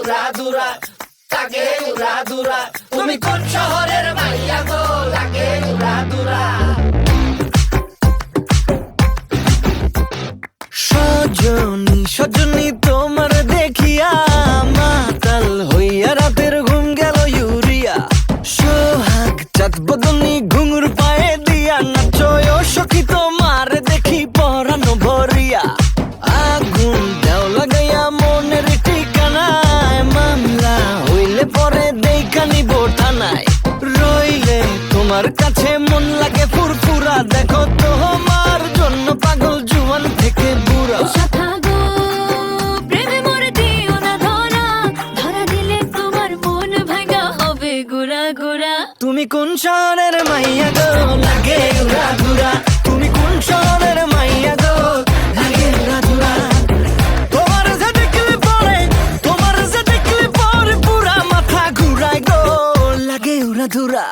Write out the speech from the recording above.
উড়া দুরা, লাগে উড়া দুরা। তুমি কোন শহরের মাইয়া গো, লাগে উড়া দুরা। সজনী সজনী তোমার দেখিয়া মাতাল হইয়া রাতের ঘুম গেল ইউরিয়া। সোহাগ চাঁদ বদনী ঘুঙুর পায়ে দিয়া নাচয় সখী তোমার দেখি পরানো ভরিয়া। আগুন দেও লাগাইয়া মনের ঠিকানায়, মামলা হইলে পরে দেইখানি বোঠানায়। রইলে তোমার কাছে মন লাগে ফুরফুরা, দেখো তোমার জন্য পাগল জুয়ান থেকে বুড়া। শাখা গো, প্রেমে মরে দিও না ধরা, ধরা দিলে তোমার মন ভাঙা হবে গুড়া গুড়া। তুমি কোন শহরের মাইয়া গো, লাগে উড়া ধুরা। তুমি কোন শহরের মাইয়া গো, লাগে উড়া ধুরা। তোমার যে দেখলে পরে, তোমার যে দেখলে পরে পুরা মাথা ঘুরায় গো, লাগে উড়া ধুরা।